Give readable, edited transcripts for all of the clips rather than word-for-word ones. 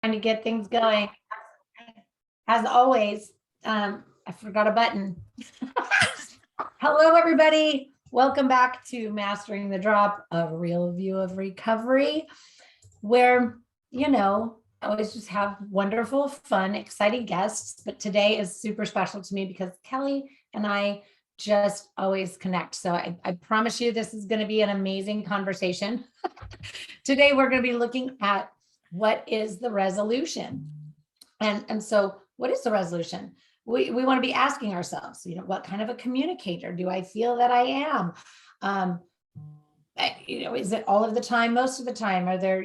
trying to get things going. As always, I forgot a button. Hello, everybody. Welcome back to Mastering the Drop, a real view of recovery, where, I always just have wonderful, fun, exciting guests. But today is super special to me because Kelly and I just always connect. So I promise you this is going to be an amazing conversation. Today, we're going to be looking at what is the resolution. And so what is the resolution? We want to be asking ourselves, what kind of a communicator do I feel that I am? Is it all of the time, most of the time? Are there,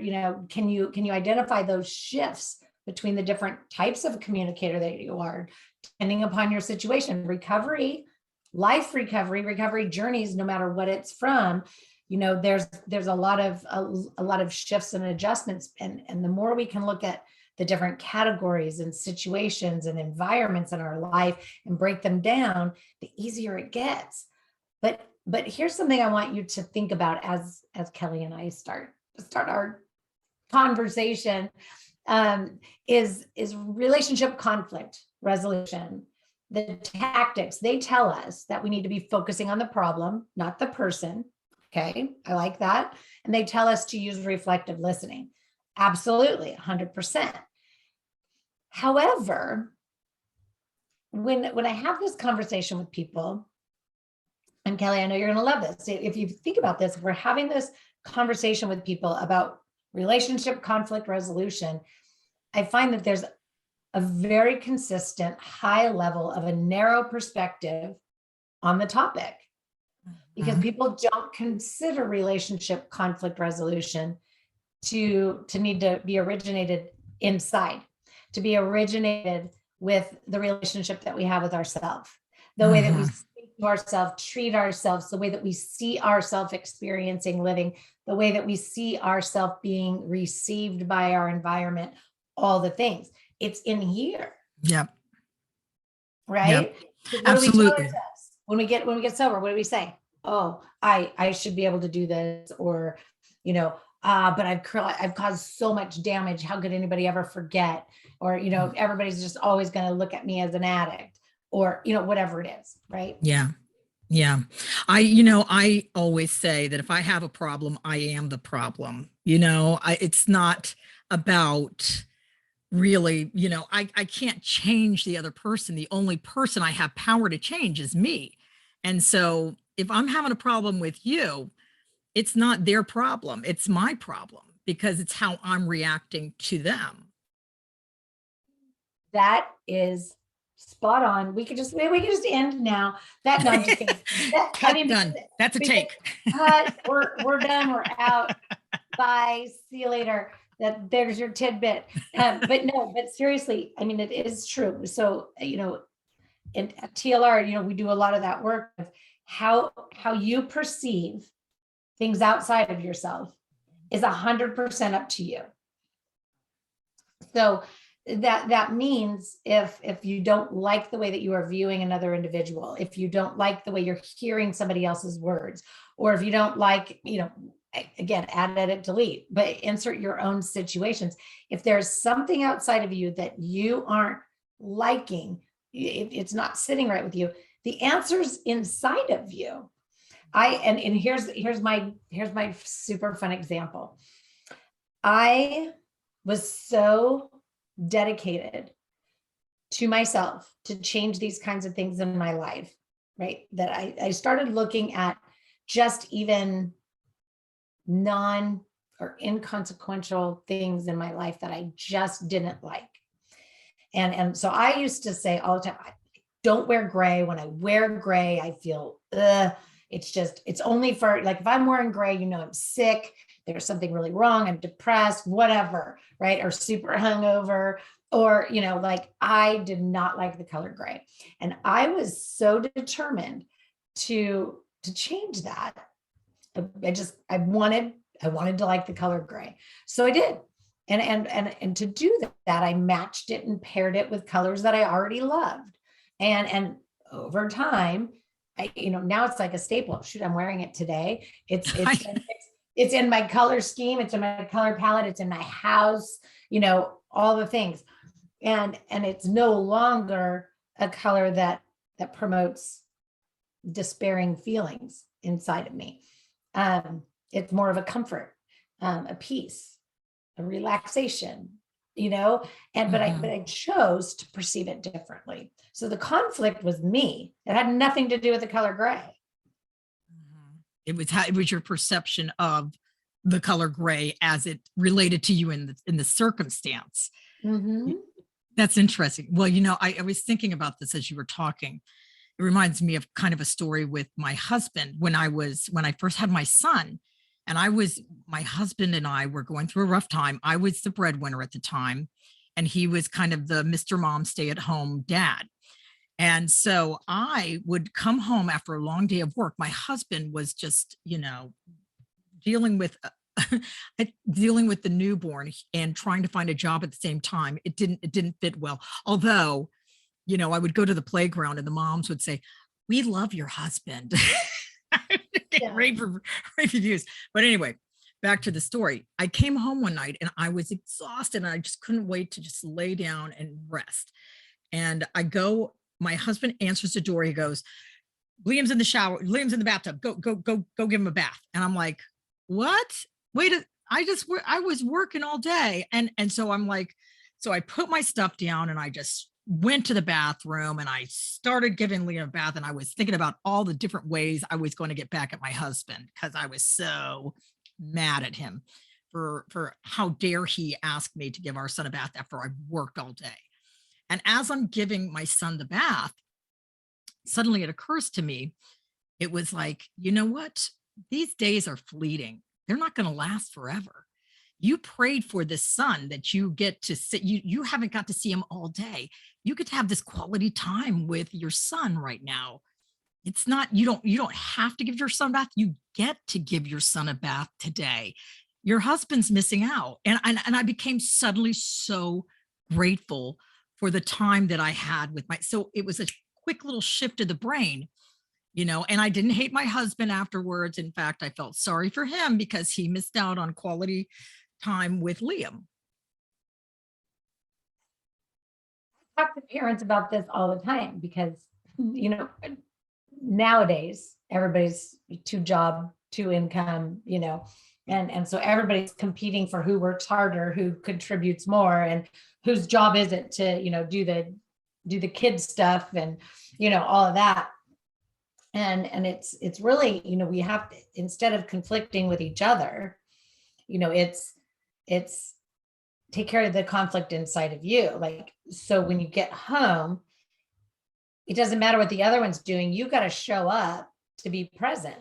can you identify those shifts between the different types of communicator that you are, depending upon your situation? Recovery, life recovery journeys, no matter what it's from, there's a lot of shifts and adjustments. And the more we can look at the different categories and situations and environments in our life and break them down, the easier it gets. But here's something I want you to think about as Kelly and I start our conversation, is relationship conflict resolution. The tactics, they tell us that we need to be focusing on the problem, not the person. Okay, I like that. And they tell us to use reflective listening. Absolutely, 100%. However, when I have this conversation with people, and Kelly, I know you're going to love this. If you think about this, if we're having this conversation with people about relationship conflict resolution, I find that there's a very consistent high level of a narrow perspective on the topic, because people don't consider relationship conflict resolution to need to be originated inside, to be originated with the relationship that we have with ourselves, the way that we speak to ourselves, treat ourselves, the way that we see ourselves experiencing living, the way that we see ourselves being received by our environment, all the things. It's in here. Yep. Right? Yep. Absolutely. When we get sober, what do we say? Oh, I should be able to do this, or, but I've caused so much damage. How could anybody ever forget? Or, everybody's just always going to look at me as an addict, or, whatever it is. Right. Yeah. Yeah. I always say that if I have a problem, I am the problem. It's not about really, I can't change the other person. The only person I have power to change is me. And so if I'm having a problem with you, it's not their problem. It's my problem, because it's how I'm reacting to them. That is spot on. We could just end now. No, I'm just kidding. Done. That's a take. We're done. We're out. Bye. See you later. There's your tidbit. But seriously, it is true. So, in TLR, we do a lot of that work of how you perceive things outside of yourself is 100% up to you. So that means if you don't like the way that you are viewing another individual, if you don't like the way you're hearing somebody else's words, or if you don't like, again, add, edit, delete, but insert your own situations. If there's something outside of you that you aren't liking, it's not sitting right with you, the answer's inside of you. And here's my super fun example. I was so dedicated to myself to change these kinds of things in my life, right? That I started looking at just even non or inconsequential things in my life that I just didn't like. And so I used to say all the time, I don't wear gray. When I wear gray, I feel, it's only for, like, if I'm wearing gray, I'm sick, there's something really wrong, I'm depressed, whatever, right? Or super hungover, or, I did not like the color gray. And I was so determined to change that. I wanted to like the color gray. So I did. And to do that, I matched it and paired it with colors that I already loved. And over time, now it's like a staple. Shoot, I'm wearing it today. It's it's in my color scheme, it's in my color palette, it's in my house, all the things. And it's no longer a color that promotes despairing feelings inside of me. It's more of a comfort, a peace, a relaxation, but I chose to perceive it differently. So the conflict was me. It had nothing to do with the color gray. It was your perception of the color gray as it related to you in the circumstance. Mm-hmm. That's interesting. Well, I was thinking about this as you were talking. It reminds me of kind of a story with my husband when I first had my son, and my husband and I were going through a rough time. I was the breadwinner at the time, and he was kind of the Mr. Mom stay-at-home dad. And so I would come home after a long day of work. My husband was just, dealing with the newborn and trying to find a job at the same time. It didn't fit well. Although, I would go to the playground and the moms would say, "We love your husband." Rave reviews. But anyway, back to the story. I came home one night and I was exhausted and I just couldn't wait to just lay down and rest. And my husband answers the door. He goes, "Liam's in the shower. Liam's in the bathtub. Go give him a bath." And I'm like, "What? Wait, I was working all day." And so I'm like, so I put my stuff down and I just went to the bathroom and I started giving Liam a bath. And I was thinking about all the different ways I was going to get back at my husband because I was so mad at him for how dare he ask me to give our son a bath after I worked all day. And as I'm giving my son the bath, suddenly it occurs to me, it was like, you know what? These days are fleeting. They're not going to last forever. You prayed for this son that you get to sit, you haven't got to see him all day. You get to have this quality time with your son right now. It's not, you don't have to give your son a bath. You get to give your son a bath today. Your husband's missing out. And I became suddenly so grateful for the time that I had with so it was a quick little shift of the brain, and I didn't hate my husband afterwards. In fact, I felt sorry for him because he missed out on quality time with Liam. I talk to parents about this all the time because, nowadays everybody's two job, two income, and so everybody's competing for who works harder, who contributes more, and whose job is it to, do the kid stuff and, all of that. And it's really, we have to, instead of conflicting with each other, it's take care of the conflict inside of you. Like, so when you get home, it doesn't matter what the other one's doing. You got to show up to be present,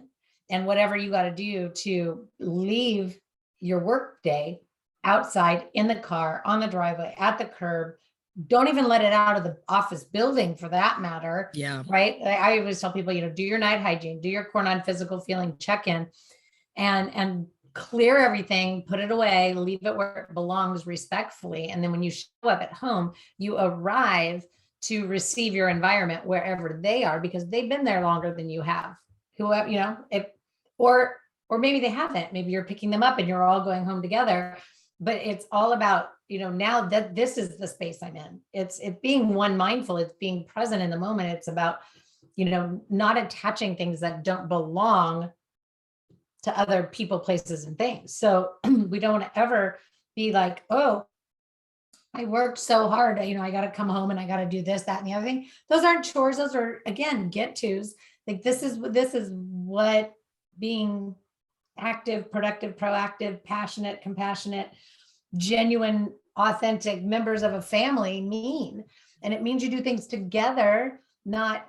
and whatever you got to do to leave your work day outside, in the car, on the driveway, at the curb. Don't even let it out of the office building for that matter. Yeah. Right. I always tell people, do your night hygiene, do your core non-physical feeling check-in, and clear everything, put it away, leave it where it belongs respectfully. And then when you show up at home, you arrive to receive your environment wherever they are, because they've been there longer than you have. Whoever, or maybe they haven't. Maybe you're picking them up and you're all going home together. But it's all about, now that this is the space I'm in, it's being one mindful, it's being present in the moment. It's about, not attaching things that don't belong to other people, places, and things. So we don't ever be like, oh, I worked so hard, I got to come home and I got to do this, that, and the other thing. Those aren't chores. Those are, again, get tos. Like, this is what being active, productive, proactive, passionate, compassionate, genuine, authentic members of a family mean. And it means you do things together, not,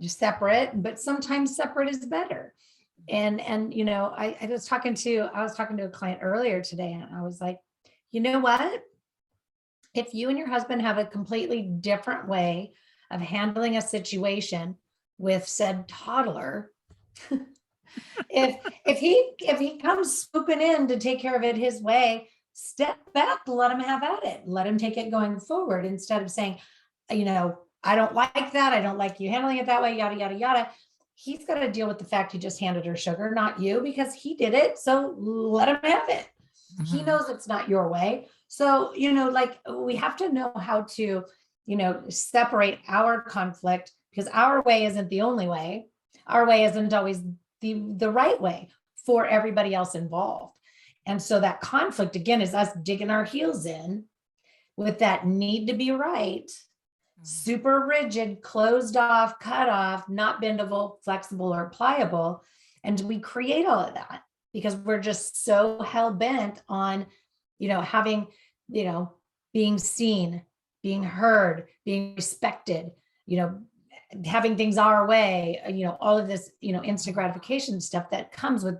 separate, but sometimes separate is better. And I was talking to a client earlier today, and I was like, you know what? If you and your husband have a completely different way of handling a situation with said toddler, if he comes swooping in to take care of it his way, step back, let him have at it, let him take it going forward, instead of saying, I don't like that, I don't like you handling it that way, yada, yada, yada. he's got to deal with the fact he just handed her sugar, not you, because he did it. So let him have it. He knows it's not your way. So, like we have to know how to, separate our conflict, because our way isn't the only way. Our way isn't always the right way for everybody else involved. And so that conflict, again, is us digging our heels in with that need to be right, super rigid, closed off, cut off, not bendable, flexible, or pliable. And we create all of that because we're just so hell bent on, having, being seen, being heard, being respected, having things our way, all of this, instant gratification stuff that comes with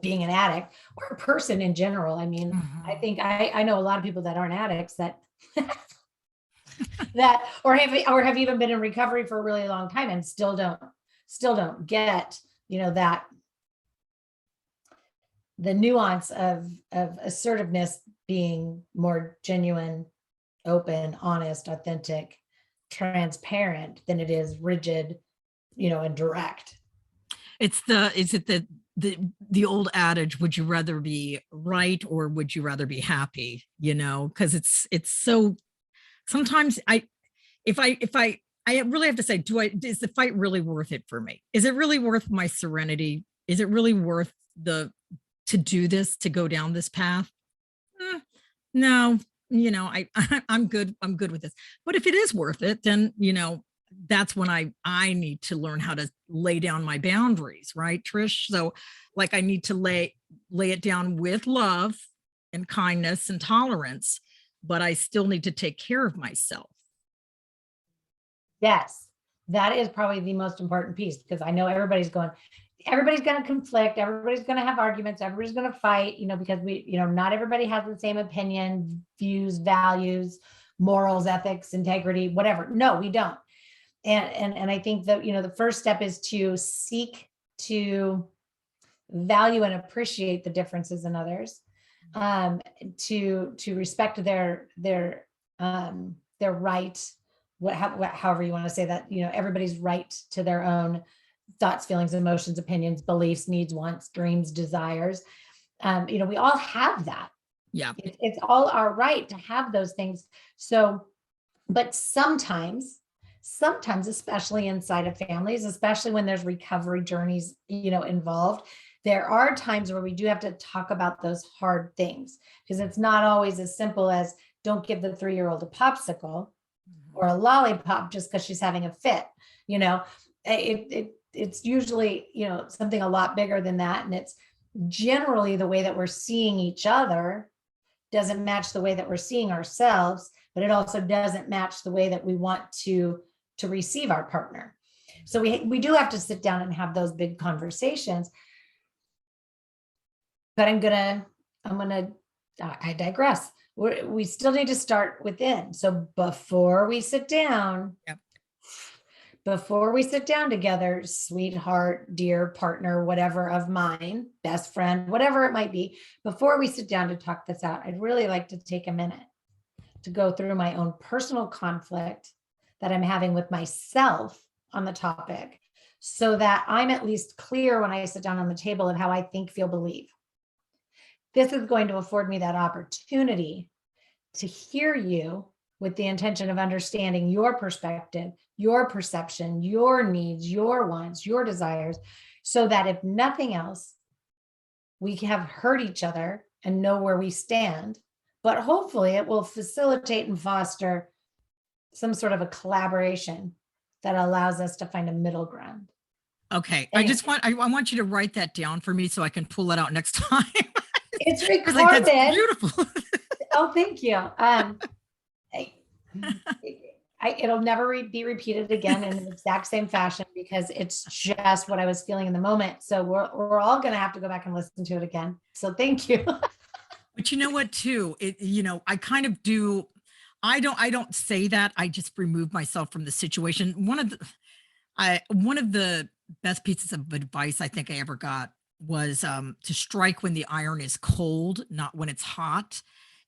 being an addict or a person in general. I mean, I think I know a lot of people that aren't addicts that or have even been in recovery for a really long time and still don't get, that the nuance of assertiveness being more genuine, open, honest, authentic, transparent than it is rigid, and direct. Is it the old adage, would you rather be right or would you rather be happy? Because it's so, sometimes I really have to say, is the fight really worth it for me? Is it really worth my serenity? Is it really worth to do this, to go down this path? No, I'm good with this. But if it is worth it, then, that's when I need to learn how to lay down my boundaries, right, Trish? So like I need to lay it down with love and kindness and tolerance, but I still need to take care of myself. Yes, that is probably the most important piece, because I know everybody's going to conflict. Everybody's going to have arguments. Everybody's going to fight, because not everybody has the same opinion, views, values, morals, ethics, integrity, whatever. No, we don't. And I think that, the first step is to seek to value and appreciate the differences in others, to respect their right, however you want to say that, everybody's right to their own thoughts, feelings, emotions, opinions, beliefs, needs, wants, dreams, desires. We all have that. Yeah. It's all our right to have those things. So, but sometimes, especially inside of families, especially when there's recovery journeys, involved, there are times where we do have to talk about those hard things, because it's not always as simple as don't give the 3-year-old a popsicle or a lollipop just because she's having a fit. It's usually, something a lot bigger than that. And it's generally the way that we're seeing each other doesn't match the way that we're seeing ourselves, but it also doesn't match the way that we want to receive our partner. So we do have to sit down and have those big conversations. But I digress. We still need to start within. So before we sit down, before we sit down together, sweetheart, dear partner, whatever of mine, best friend, whatever it might be, before we sit down to talk this out, I'd really like to take a minute to go through my own personal conflict that I'm having with myself on the topic, so that I'm at least clear when I sit down on the table of how I think, feel, believe. This is going to afford me that opportunity to hear you with the intention of understanding your perspective, your perception, your needs, your wants, your desires, so that if nothing else, we have heard each other and know where we stand, but hopefully it will facilitate and foster some sort of a collaboration that allows us to find a middle ground. Okay. Anyway. I want you to write that down for me so I can pull it out next time. It's recorded. Like, that's beautiful. Oh, thank you. It'll never be repeated again in the exact same fashion, because it's just what I was feeling in the moment. So we're all going to have to go back and listen to it again. So thank you. But you know what, too, I kind of do. I don't say that. I just remove myself from the situation. One of the best pieces of advice I think I ever got was to strike when the iron is cold, not when it's hot.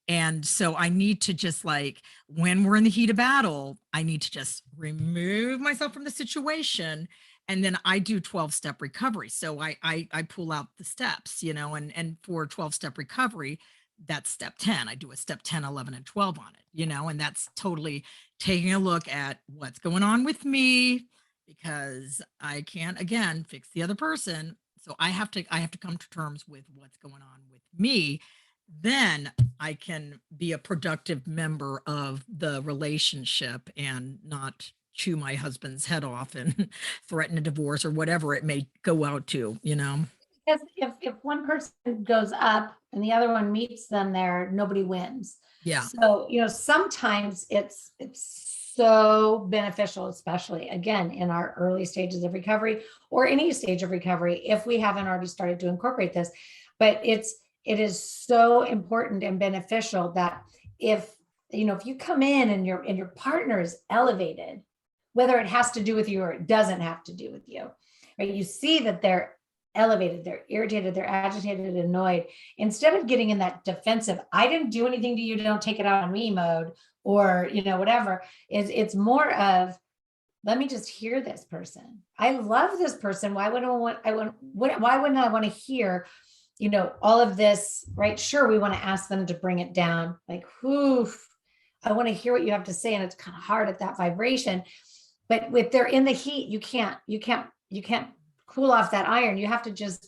And so I need to just, like, when we're in the heat of battle, I need to just remove myself from the situation And then I do 12-step recovery. So I pull out the steps, and for 12-step recovery, that's step 10. I do a step 10, 11, and 12 on it, and that's totally taking a look at what's going on with me, because I can't, again, fix the other person. So I have to come to terms with what's going on with me. Then I can be a productive member of the relationship and not chew my husband's head off and threaten a divorce or whatever it may go out to. Because if one person goes up and the other one meets them there, nobody wins. Yeah. So, sometimes it's so beneficial, especially again, in our early stages of recovery or any stage of recovery, if we haven't already started to incorporate this. But it is so important and beneficial that if you come in and your partner is elevated, whether it has to do with you or it doesn't have to do with you, right? You see that they're elevated, they're irritated, they're agitated, annoyed. Instead of getting in that defensive, I didn't do anything to you, don't take it out on me mode, or whatever, it's more of, let me just hear this person. I love this person. Why wouldn't I want to hear all of this, right? Sure, we want to ask them to bring it down, like, I want to hear what you have to say, and it's kind of hard at that vibration. But if they're in the heat, you can't cool off that iron. You have to just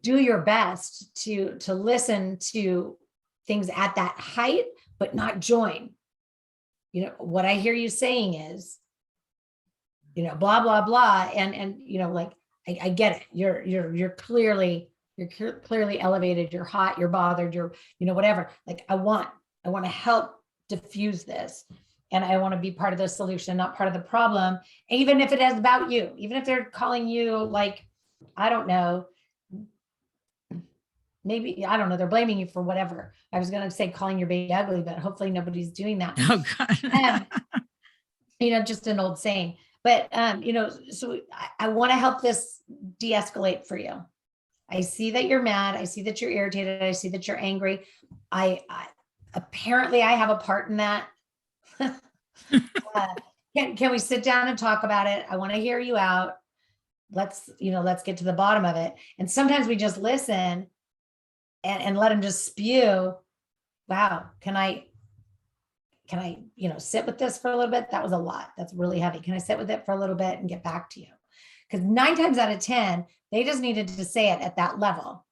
do your best to listen to things at that height, but not join. What I hear you saying is, blah, blah, blah. And like, I get it. You're clearly elevated. You're hot, you're bothered, you're, whatever. Like, I want to help diffuse this. And I want to be part of the solution, not part of the problem. Even if it is about you, even if they're calling you, like, I don't know, maybe, I don't know, they're blaming you for whatever. I was going to say calling your baby ugly, but hopefully nobody's doing that. Oh, God. Just an old saying. But, so I want to help this de-escalate for you. I see that you're mad. I see that you're irritated. I see that you're angry. I apparently I have a part in that. Can we sit down and talk about it? I want to hear you out. Let's get to the bottom of it. And sometimes we just listen and let them just spew. Wow. Can I sit with this for a little bit? That was a lot. That's really heavy. Can I sit with it for a little bit and get back to you? Because 9 times out of 10, they just needed to say it at that level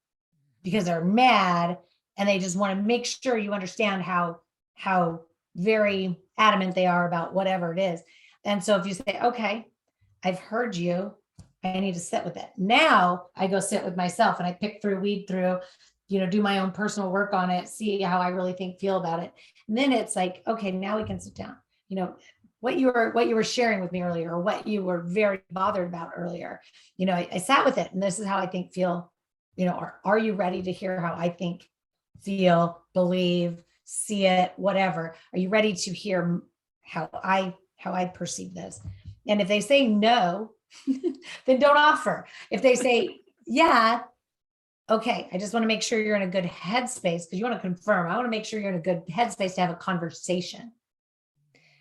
because they're mad and they just want to make sure you understand how very adamant they are about whatever it is. And so if you say, okay, I've heard you, I need to sit with it. Now I go sit with myself and I weed through, do my own personal work on it, see how I really feel about it. And then it's like, okay, now we can sit down. What you were sharing with me earlier, or what you were very bothered about earlier, I sat with it and this is how I feel, are you ready to hear how I think, feel, believe, see it, whatever? Are you ready to hear how I perceive this? And if they say no, then don't offer. If they say, yeah, okay, I just want to make sure you're in a good headspace, because you want to confirm. I want to make sure you're in a good headspace to have a conversation.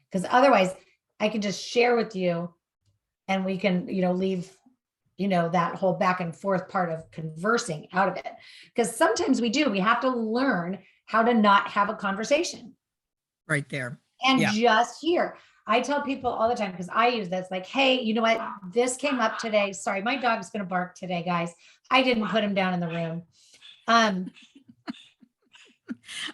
Because otherwise I can just share with you and we can, leave, that whole back and forth part of conversing out of it. Because sometimes we have to learn how to not have a conversation. Right there. And just hear. I tell people all the time, because I use this, like, hey, you know what? This came up today. Sorry, my dog's going to bark today, guys. I didn't put him down in the room.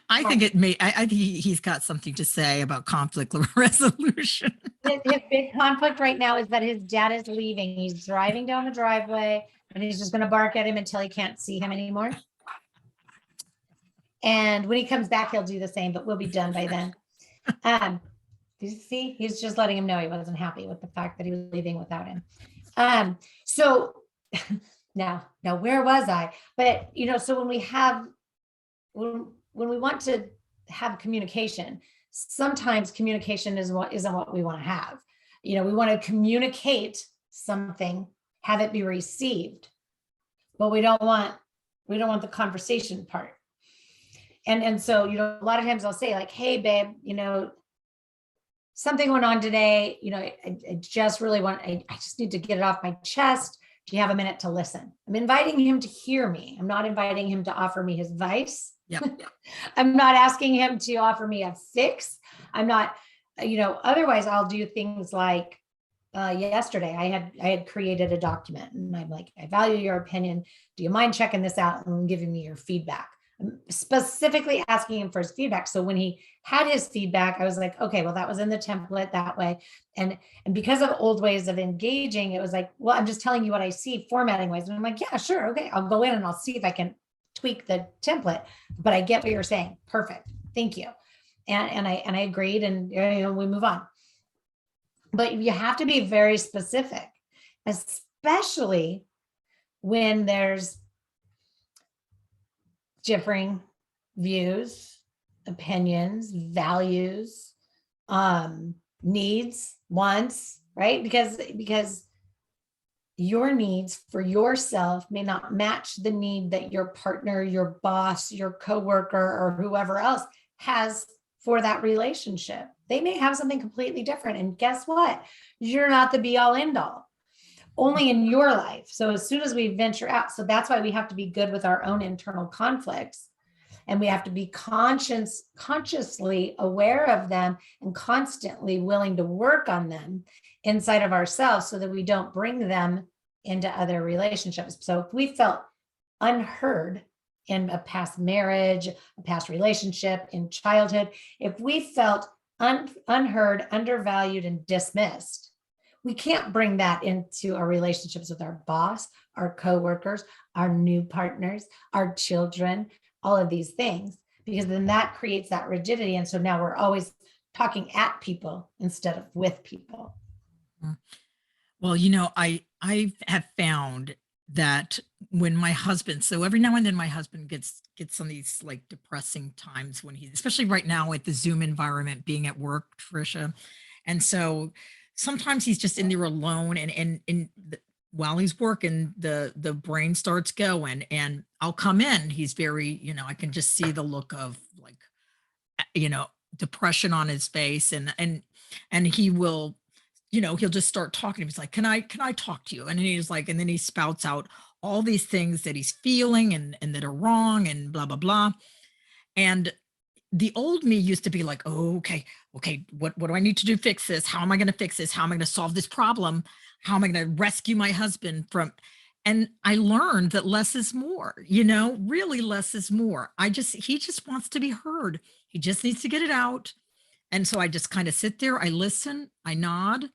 I think I think he's got something to say about conflict resolution. His big conflict right now is that his dad is leaving. He's driving down the driveway and he's just going to bark at him until he can't see him anymore. And when he comes back, he'll do the same, but we'll be done by then. You see, he's just letting him know he wasn't happy with the fact that he was leaving without him. So now where was I? But, so when we want to have communication, sometimes communication isn't what we want to have. We want to communicate something, have it be received, but we don't want the conversation part. And so, a lot of times I'll say, like, hey, babe, something went on today. I just really I just need to get it off my chest. Do you have a minute to listen? I'm inviting him to hear me. I'm not inviting him to offer me his advice. Yep. I'm not asking him to offer me a fix. I'm not, otherwise I'll do things like yesterday I had created a document and I'm like, I value your opinion. Do you mind checking this out and giving me your feedback? I'm specifically asking him for his feedback. So when he had his feedback, I was like, okay, well, that was in the template that way. And because of old ways of engaging, it was like, well, I'm just telling you what I see formatting wise. And I'm like, yeah, sure. Okay. I'll go in and I'll see if I can tweak the template, but I get what you're saying. Perfect. Thank you. And I agreed, and we move on. But you have to be very specific, especially when there's differing views, opinions, values, needs, wants, right? Because your needs for yourself may not match the need that your partner, your boss, your coworker, or whoever else has for that relationship. They may have something completely different. And guess what? You're not the be all end all, only in your life. So as soon as we venture out, so that's why we have to be good with our own internal conflicts. And we have to be consciously aware of them and constantly willing to work on them inside of ourselves so that we don't bring them into other relationships. So if we felt unheard in a past marriage, a past relationship, in childhood, if we felt unheard, undervalued, and dismissed, we can't bring that into our relationships with our boss, our coworkers, our new partners, our children, all of these things, because then that creates that rigidity. And so now we're always talking at people instead of with people. Well, I have found that when my husband, so every now and then my husband gets some of these like depressing times when he's, especially right now at the Zoom environment, being at work, Trisha. And so sometimes he's just in there alone, and while he's working, the brain starts going, and I'll come in. He's very, I can just see the look of like, depression on his face, and he will, he'll just start talking. He's like, can I talk to you? And then he's like, and then he spouts out all these things that he's feeling and that are wrong and blah, blah, blah. And the old me used to be like, oh, okay, what do I need to do to fix this? How am I going to fix this? How am I going to solve this problem? How am I going to rescue my husband from? And I learned that less is more, really less is more. He just wants to be heard. He just needs to get it out. And so I just kind of sit there, I listen, I nod,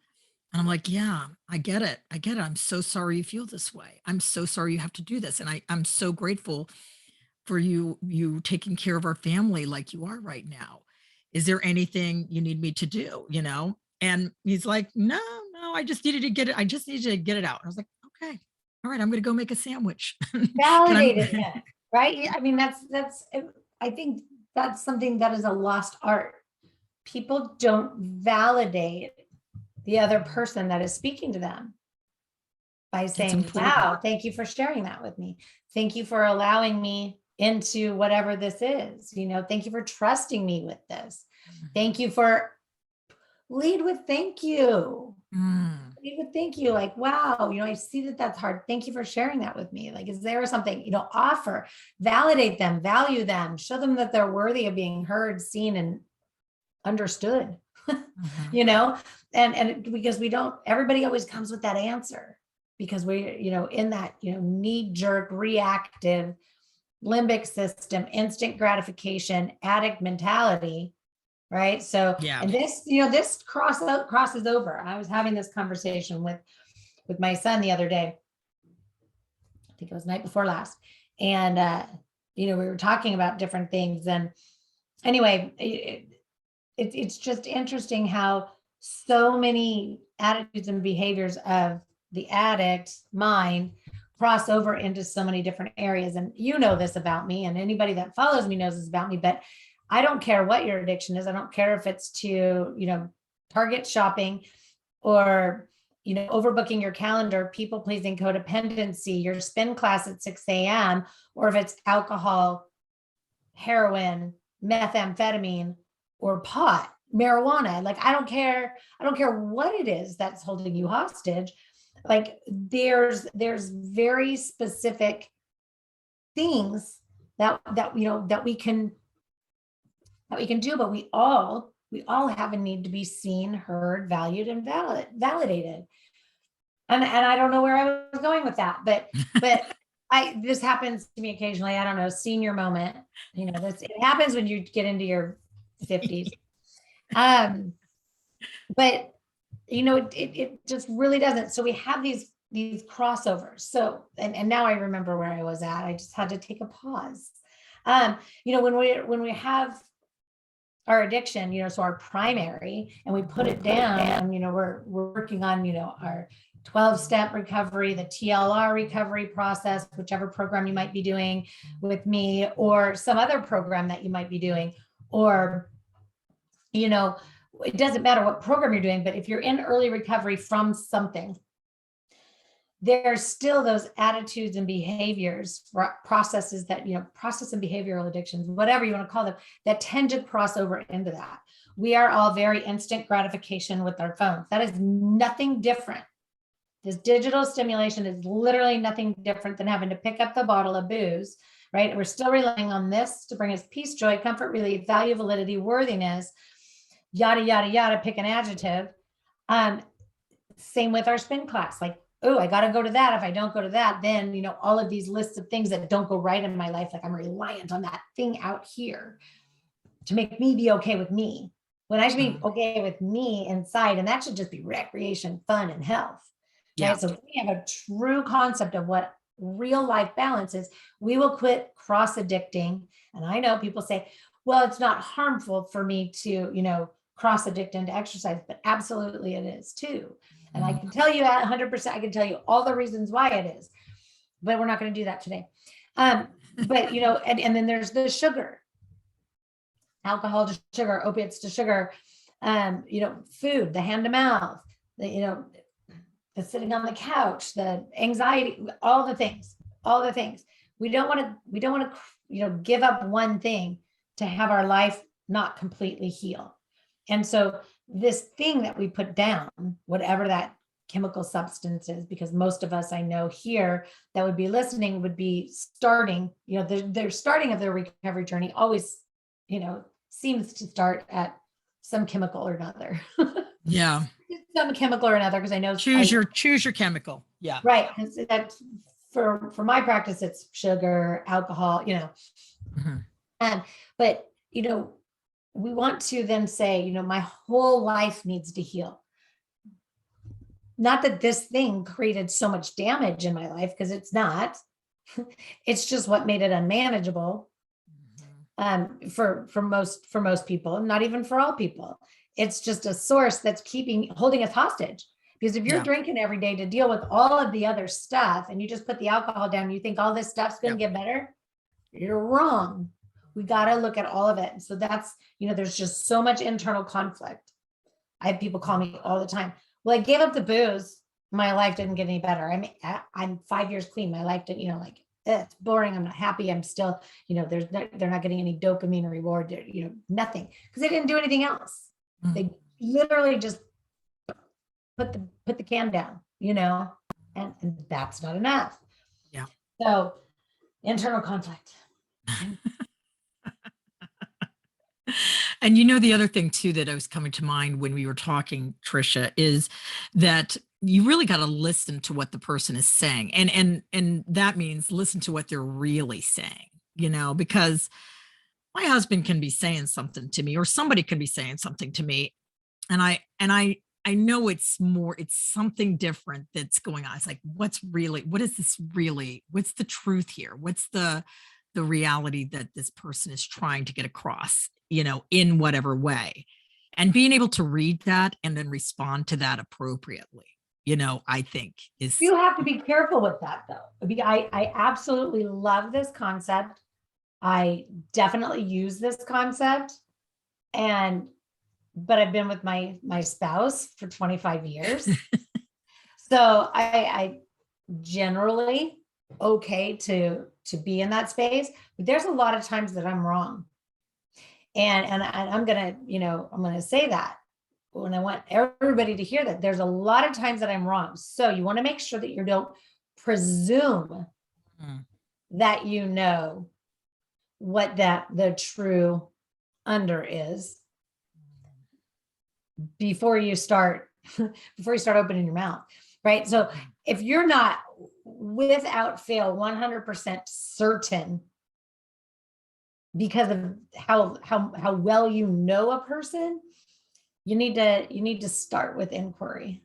and I'm like, yeah, I get it. I'm so sorry you feel this way. I'm so sorry you have to do this. And I'm so grateful for you taking care of our family like you are right now. Is there anything you need me to do? And he's like, no, I just needed to get it. I just needed to get it out. I was like, okay, all right, I'm going to go make a sandwich. Validated him, right? I mean, I think that's something that is a lost art. People don't validate the other person that is speaking to them by saying, wow, thank you for sharing that with me. Thank you for allowing me into whatever this is. Thank you for trusting me with this. Thank you for lead with thank you. Lead with thank you. Like, wow, I see that that's hard. Thank you for sharing that with me. Like, is there something, offer, validate them, value them, show them that they're worthy of being heard, seen, and understood. And because everybody always comes with that answer, because we, in that, knee-jerk, reactive, limbic system, instant gratification, addict mentality, right? So, yeah. And this, this crosses over. I was having this conversation with my son the other day. I think it was night before last. And, we were talking about different things. And anyway, it's just interesting how so many attitudes and behaviors of the addict's mind cross over into so many different areas. And this about me, and anybody that follows me knows this about me, but I don't care what your addiction is. I don't care if it's to, Target shopping or, overbooking your calendar, people pleasing, codependency, your spin class at 6 a.m., or if it's alcohol, heroin, methamphetamine, or pot. marijuana. Like, I don't care what it is that's holding you hostage. Like, there's very specific things that we can do, but we all have a need to be seen, heard, valued, and validated. And I don't know where I was going with that, but this happens to me occasionally. I don't know, senior moment. It happens when you get into your 50s. But it just really doesn't. So we have these crossovers. So, and now I remember where I was at. I just had to take a pause. When we have our addiction, so our primary, and we put it down, we're working on, our 12-step recovery, the TLR recovery process, whichever program you might be doing with me, or some other program that you might be doing, or, it doesn't matter what program you're doing, but if you're in early recovery from something, there's still those attitudes and behaviors, processes that, process and behavioral addictions, whatever you want to call them, that tend to cross over into that. We are all very instant gratification with our phones. That is nothing different. This digital stimulation is literally nothing different than having to pick up the bottle of booze, right? We're still relying on this to bring us peace, joy, comfort, relief, value, validity, worthiness, yada, yada, yada, pick an adjective. Same with our spin class. Like, oh, I got to go to that. If I don't go to that, then, all of these lists of things that don't go right in my life, like I'm reliant on that thing out here to make me be okay with me, when I should be okay with me inside. And that should just be recreation, fun, and health. Yeah. Right? So if we have a true concept of what real life balance is, we will quit cross addicting. And I know people say, well, it's not harmful for me to, cross addict into exercise, but absolutely it is too. And I can tell you at 100%, I can tell you all the reasons why it is, but we're not going to do that today. But, and then there's the sugar, alcohol to sugar, opiates to sugar, food, the hand to mouth, the sitting on the couch, the anxiety, all the things. We don't want to, give up one thing to have our life not completely heal. And so this thing that we put down, whatever that chemical substance is, because most of us I know here that would be listening would be starting, their starting of their recovery journey always, seems to start at some chemical or another. Yeah. Some chemical or another, because I know choose your chemical. Yeah. Right. That's for my practice, it's sugar, alcohol, but we want to then say, my whole life needs to heal. Not that this thing created so much damage in my life, because it's not. It's just what made it unmanageable for most people, not even for all people. It's just a source that's holding us hostage. Because if you're drinking every day to deal with all of the other stuff, and you just put the alcohol down, you think all this stuff's going to get better, you're wrong. We got to look at all of it. So that's, there's just so much internal conflict. I have people call me all the time. Well, I gave up the booze. My life didn't get any better. I mean, I'm 5 years clean. My life didn't, it's boring. I'm not happy. I'm still, they're not getting any dopamine or reward, nothing, because they didn't do anything else. They literally just put the can down, and that's not enough. Yeah. So internal conflict. And the other thing too that I was coming to mind when we were talking, Trisha, is that you really got to listen to what the person is saying, and that means listen to what they're really saying. Because my husband can be saying something to me, or somebody can be saying something to me, and I know it's something different that's going on. It's like, what's the truth here? What's the reality that this person is trying to get across, in whatever way, and being able to read that and then respond to that appropriately, I think is. You have to be careful with that though. I absolutely love this concept. I definitely use this concept, but I've been with my spouse for 25 years. So I generally okay to be in that space, but there's a lot of times that I'm wrong. And I'm gonna, I'm gonna say that when I want everybody to hear that there's a lot of times that I'm wrong. So you want to make sure that you don't presume that you know what the true under is before you start opening your mouth, right? So if you're not without fail 100% certain because of how well you know a person, you need to start with inquiry.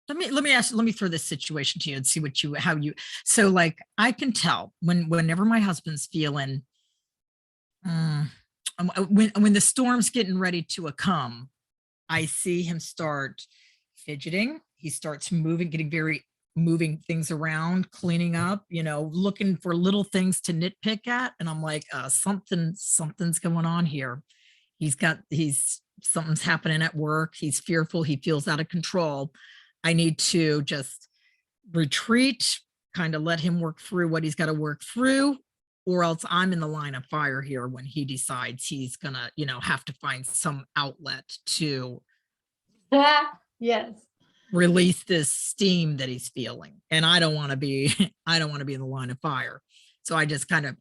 Let me throw this situation to you and see so like I can tell whenever my husband's feeling when the storm's getting ready to come, I see him start fidgeting. He starts moving things around, cleaning up, looking for little things to nitpick at. And I'm like, something's going on here. Something's happening at work. He's fearful. He feels out of control. I need to just retreat, kind of let him work through what he's got to work through, or else I'm in the line of fire here when he decides he's gonna, have to find some outlet to yes, release this steam that he's feeling. And I don't want to be in the line of fire. So I just kind of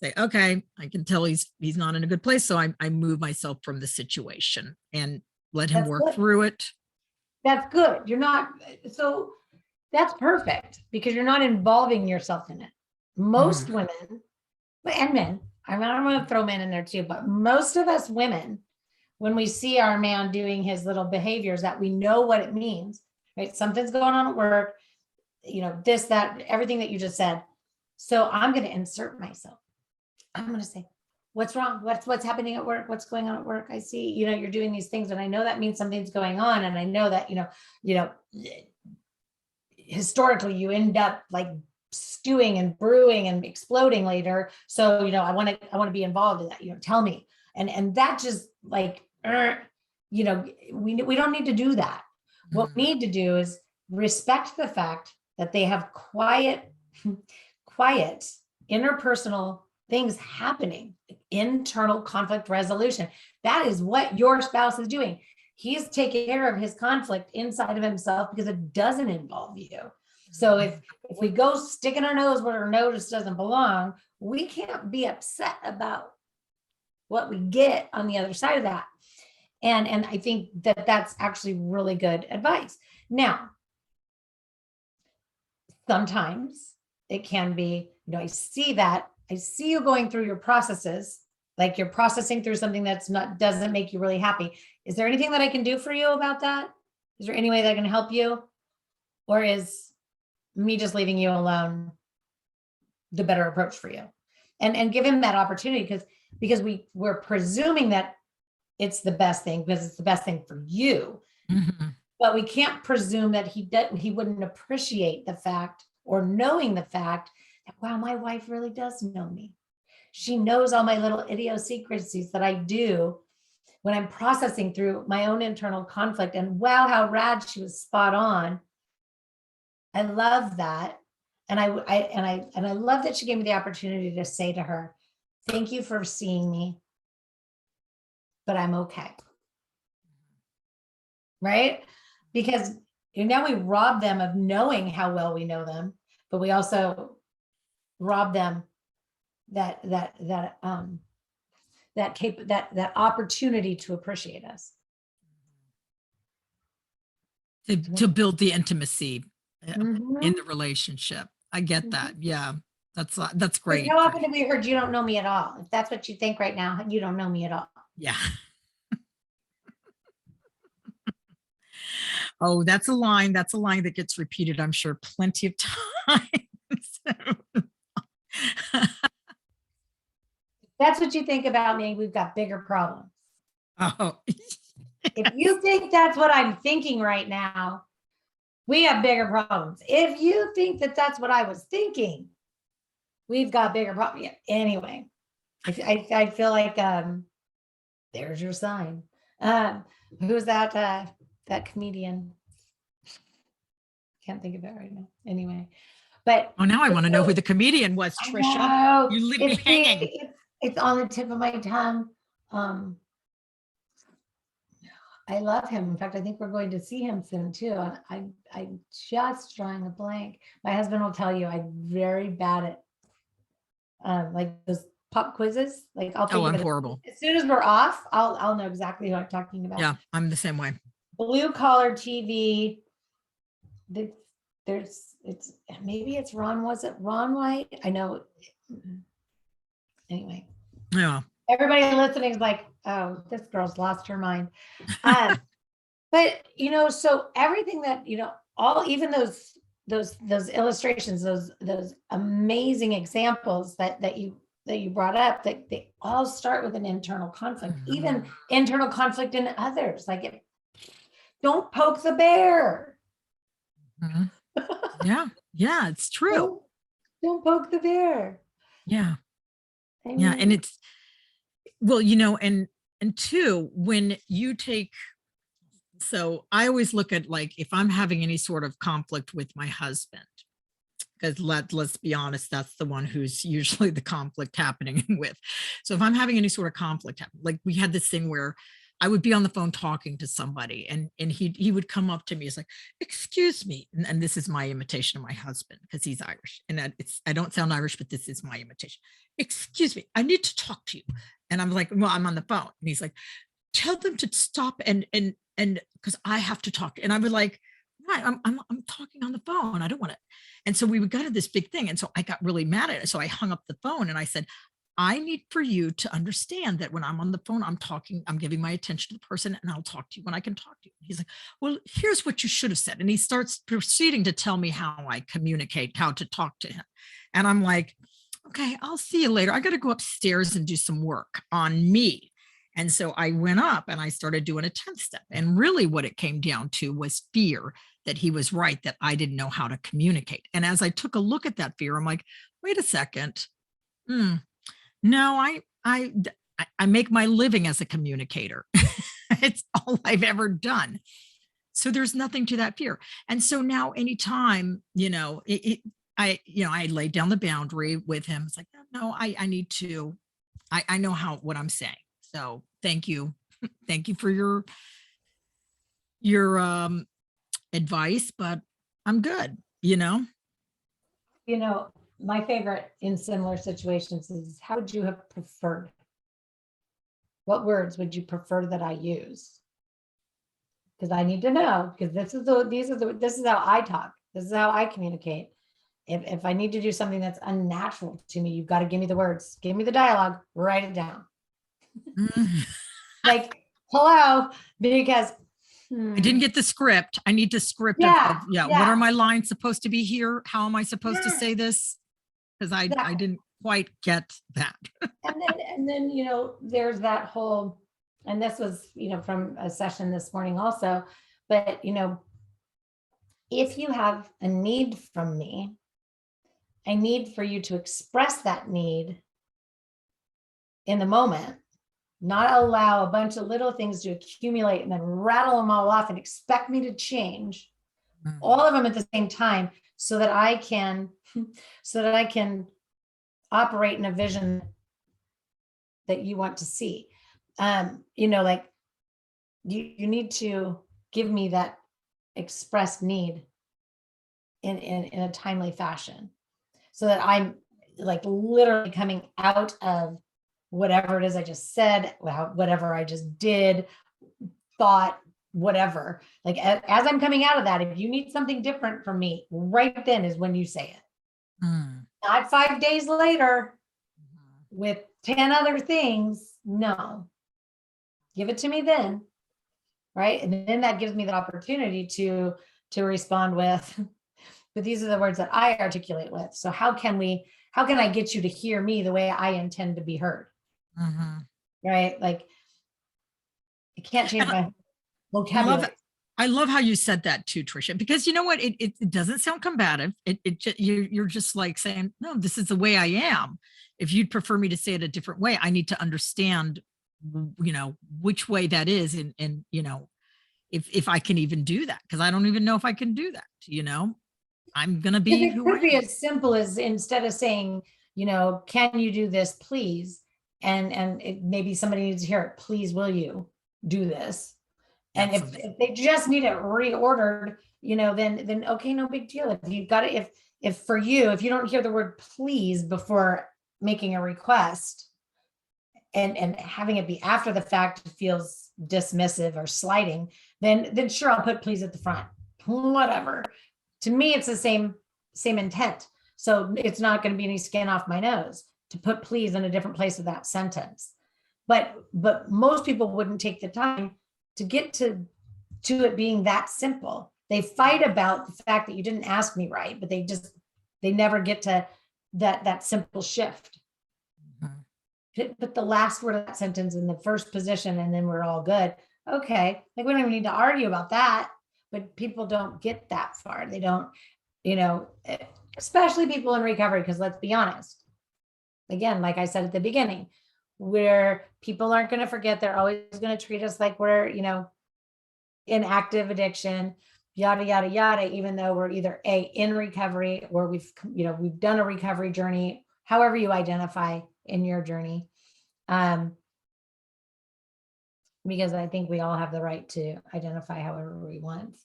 say, okay, I can tell he's not in a good place. So I move myself from the situation and let him work through it. That's good. So that's perfect because you're not involving yourself in it. Most women and men, I'm going to throw men in there too, but most of us women, when we see our man doing his little behaviors that we know what it means, right? Something's going on at work, this, that, everything that you just said. So I'm going to insert myself. I'm going to say, what's wrong? What's happening at work? What's going on at work? I see, you're doing these things and I know that means something's going on. And I know that, historically you end up like stewing and brewing and exploding later. So, I want to be involved in that, tell me. And that just like, we don't need to do that. What we need to do is respect the fact that they have quiet interpersonal things happening, internal conflict resolution. That is what your spouse is doing. He's taking care of his conflict inside of himself because it doesn't involve you. So if we go sticking our nose where our nose doesn't belong, we can't be upset about what we get on the other side of that. And I think that that's actually really good advice. Now, sometimes it can be, I see you going through your processes, like you're processing through something doesn't make you really happy. Is there anything that I can do for you about that? Is there any way that I can help you? Or is me just leaving you alone the better approach for you? And give him that opportunity because we're presuming that it's the best thing because it's the best thing for you. But we can't presume that he wouldn't appreciate the fact or knowing the fact that, wow, my wife really does know me. She knows all my little idiosyncrasies that I do when I'm processing through my own internal conflict. And wow, how rad, she was spot on. I love that. And I love that she gave me the opportunity to say to her, thank you for seeing me, but I'm okay. Right? Because now we rob them of knowing how well we know them, but we also rob them that opportunity to appreciate us. To build the intimacy in the relationship. I get that. Yeah, that's great. How often have we heard you don't know me at all? If that's what you think right now, you don't know me at all. Yeah. Oh, that's a line that gets repeated, I'm sure, plenty of times. That's what you think about me. We've got bigger problems. Oh. If you think that's what I'm thinking right now, we have bigger problems. If you think that that's what I was thinking, we've got bigger problems. Yeah. Anyway, I feel like there's your sign. Who's that comedian? Can't think of it right now. Anyway, but now I want to know who the comedian was, Trisha. You leave me hanging. It's on the tip of my tongue. um, I love him. In fact, I think we're going to see him soon too. And I'm just drawing a blank. My husband will tell you I'm very bad at like those pop quizzes. Like I'll think Oh, of I'm it horrible. as soon as we're off. I'll know exactly who I'm talking about. Yeah, I'm the same way. Blue collar TV. It's maybe it's Ron. Was it Ron White? I know. Anyway. Yeah. Everybody listening is like, oh, this girl's lost her mind. But so everything that even those illustrations, those amazing examples that you brought up, that they all start with an internal conflict, even internal conflict in others. Like, don't poke the bear. Yeah, it's true. Don't poke the bear. Yeah. Yeah, and it's well, and two, when you take, so I always look at, like, if I'm having any sort of conflict with my husband, because let's be honest, that's the one who's usually the conflict happening with. So if I'm having any sort of conflict, like we had this thing where I would be on the phone talking to somebody, and he would come up to me. He's like, excuse me. And this is my imitation of my husband, because he's Irish. And I don't sound Irish, but this is my imitation. Excuse me, I need to talk to you. And I'm like, well, I'm on the phone. And he's like, tell them to stop and because I have to talk. And I was like, right, I'm talking on the phone. I don't want to. And so we would go to this big thing. And so I got really mad at it. So I hung up the phone and I said, I need for you to understand that when I'm on the phone, I'm talking, I'm giving my attention to the person, and I'll talk to you when I can talk to you. He's like, well, here's what you should have said. And he starts proceeding to tell me how I communicate, how to talk to him. And I'm like, okay, I'll see you later. I got to go upstairs and do some work on me. And so I went up and I started doing a 10 step. And really what it came down to was fear that he was right, that I didn't know how to communicate. And as I took a look at that fear, I'm like, wait a second. No, I make my living as a communicator. It's all I've ever done. So there's nothing to that fear. And so now anytime, I laid down the boundary with him. It's like, no, I need to, I know what I'm saying. So thank you. Thank you for your advice, but I'm good, My favorite in similar situations is, how would you have preferred? What words would you prefer that I use? Because I need to know, because this is how I talk. This is how I communicate. If I need to do something that's unnatural to me, you've got to give me the words, give me the dialogue, write it down. Like, hello, because I didn't get the script. I need the script. Yeah. What are my lines supposed to be here? How am I supposed to say this? Because I didn't quite get that. and then there's that whole, and this was from a session this morning also, but if you have a need from me, I need for you to express that need in the moment, not allow a bunch of little things to accumulate and then rattle them all off and expect me to change all of them at the same time, so that I can operate in a vision that you want to see. Like you need to give me that expressed need in a timely fashion, so that I'm like literally coming out of whatever it is I just said, whatever I just did, thought, whatever. Like as I'm coming out of that, if you need something different from me, right then is when you say it. Not 5 days later with 10 other things. No, give it to me then. Right. And then that gives me the opportunity to respond with, but these are the words that I articulate with. So how can I get you to hear me the way I intend to be heard? Right. Like, I can't change my vocabulary. I love how you said that too, Trisha, because you know what? It doesn't sound combative. You're just like saying, no, this is the way I am. If you'd prefer me to say it a different way, I need to understand, which way that is. And if I can even do that, because I don't even know if I can do that, I'm going to be it could be as simple as, instead of saying, can you do this, please? maybe somebody needs to hear it. Please, will you do this? And Absolutely. if they just need it reordered, then okay, no big deal. If you've got it, if for you, if you don't hear the word please before making a request, and having it be after the fact feels dismissive or slighting, then sure, I'll put please at the front, whatever. To me, it's the same intent. So it's not going to be any skin off my nose to put please in a different place of that sentence. But most people wouldn't take the time to get to it being that simple. They fight about the fact that you didn't ask me right, but they never get to that simple shift. Put the last word of that sentence in the first position, and then we're all good. Okay, like we don't even need to argue about that. But people don't get that far. They don't, especially people in recovery, because let's be honest. Again, like I said at the beginning, where people aren't going to forget, they're always going to treat us like we're, in active addiction, yada, yada, yada, even though we're either in recovery or we've done a recovery journey, however you identify in your journey. Because I think we all have the right to identify however we want.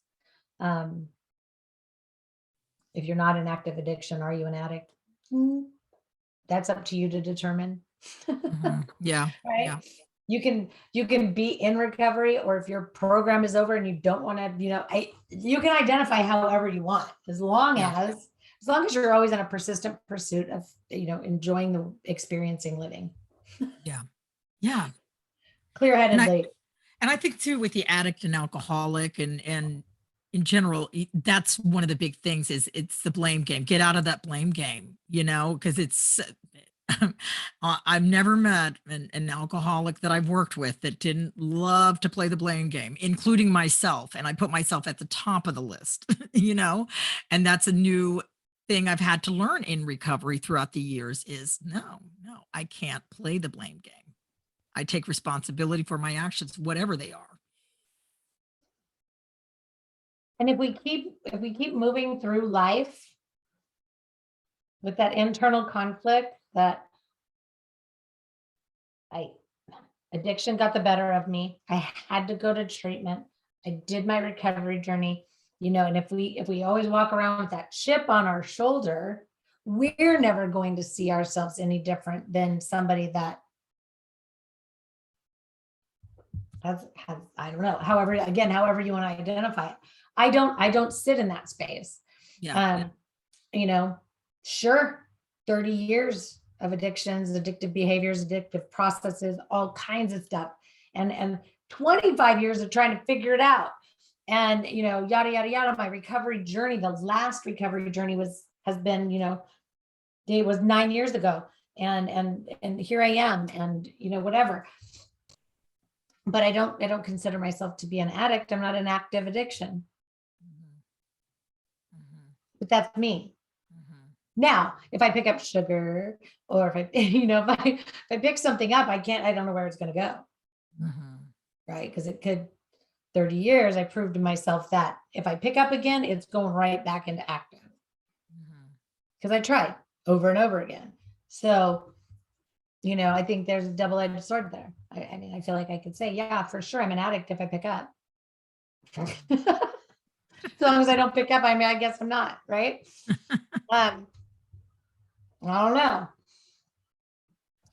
If you're not in active addiction, are you an addict? That's up to you to determine. Yeah. Right. Yeah. You can be in recovery, or if your program is over and you don't want to, you can identify however you want, as long as you're always in a persistent pursuit of, enjoying the experiencing living. Yeah. Yeah. Clear-headedly. And I think too, with the addict and alcoholic and in general, that's one of the big things is it's the blame game. Get out of that blame game, because it's, I've never met an alcoholic that I've worked with that didn't love to play the blame game, including myself. And I put myself at the top of the list, and that's a new thing I've had to learn in recovery throughout the years is no, I can't play the blame game. I take responsibility for my actions, whatever they are. And if we keep moving through life with that internal conflict, that addiction got the better of me, I had to go to treatment, I did my recovery journey, and if we always walk around with that chip on our shoulder, we're never going to see ourselves any different than somebody that has I don't know, however you want to identify it. I don't sit in that space. Yeah. Sure, 30 years of addictions, addictive behaviors, addictive processes, all kinds of stuff, and 25 years of trying to figure it out, and yada yada yada. My recovery journey, the last recovery journey has been, it was 9 years ago, and here I am, and whatever. But I don't consider myself to be an addict. I'm not in active addiction. But that's me. Now, if I pick up sugar, or if I, if I pick something up, I don't know where it's going to go. Right. Because it could, 30 years, I proved to myself that if I pick up again, it's going right back into active. Because I tried over and over again. So, I think there's a double-edged sword there. I mean, I feel like I could say, yeah, for sure, I'm an addict if I pick up. As long as I don't pick up, I guess I'm not, right? I don't know.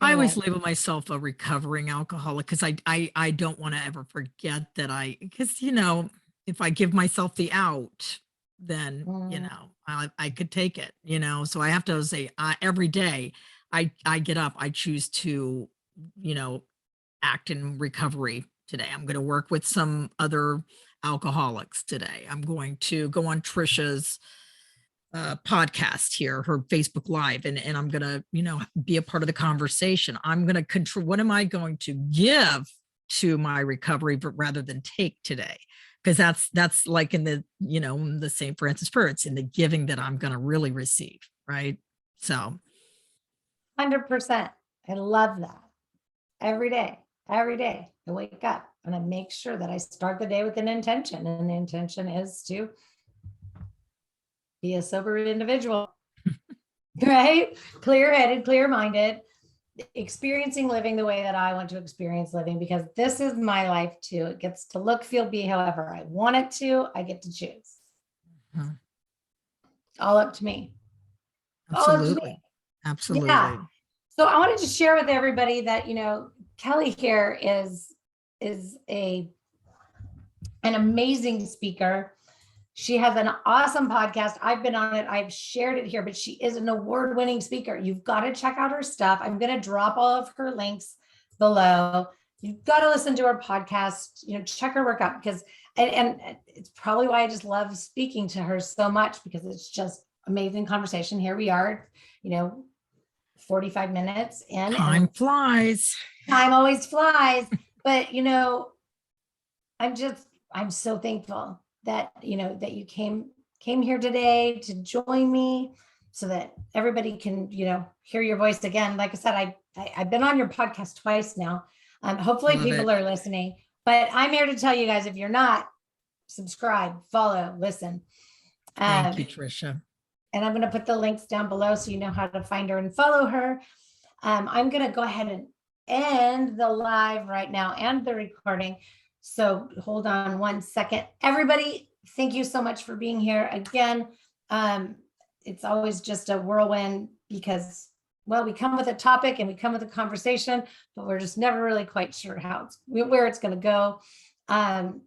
I always label myself a recovering alcoholic because I don't want to ever forget that because if I give myself the out, then I could take it, so I have to say every day I get up, I choose to act in recovery today. I'm going to work with some other alcoholics today. I'm going to go on Trisha's podcast here, her Facebook Live, and I'm going to, be a part of the conversation. I'm going to control, what am I going to give to my recovery, but rather than take today? Because that's like in the, the St. Francis prayer, it's in the giving that I'm going to really receive. Right. So. 100%. I love that. Every day I wake up and I make sure that I start the day with an intention, and the intention is to be a sober individual, right? Clear-headed, clear-minded, experiencing living the way that I want to experience living, because this is my life too. It gets to look, feel, be however I want it to. I get to choose. Mhm. All up to me. All up to me. Absolutely. Absolutely. Yeah. So I wanted to share with everybody that, Kelly here is an amazing speaker. She has an awesome podcast. I've been on it. I've shared it here, but she is an award-winning speaker. You've got to check out her stuff. I'm going to drop all of her links below. You've got to listen to her podcast, check her work out, because, and it's probably why I just love speaking to her so much, because it's just amazing conversation. Here we are, 45 minutes in. Time flies. Time always flies. But, I'm so thankful that, that you came here today to join me, so that everybody can, hear your voice again. Like I said, I've been on your podcast twice now. Hopefully people are listening, but I'm here to tell you guys, if you're not, subscribe, follow, listen. Thank you, Trisha. And I'm going to put the links down below so you know how to find her and follow her. I'm going to go ahead and end the live right now and the recording. So hold on one second. Everybody, thank you so much for being here again. It's always just a whirlwind, because, well, we come with a topic and we come with a conversation, but we're just never really quite sure where it's going to go.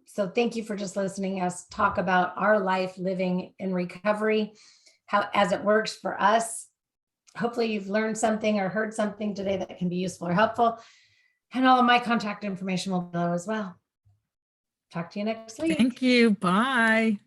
So thank you for just listening us talk about our life living in recovery, as it works for us. Hopefully you've learned something or heard something today that can be useful or helpful. And all of my contact information will be below as well. Talk to you next week. Thank you. Bye.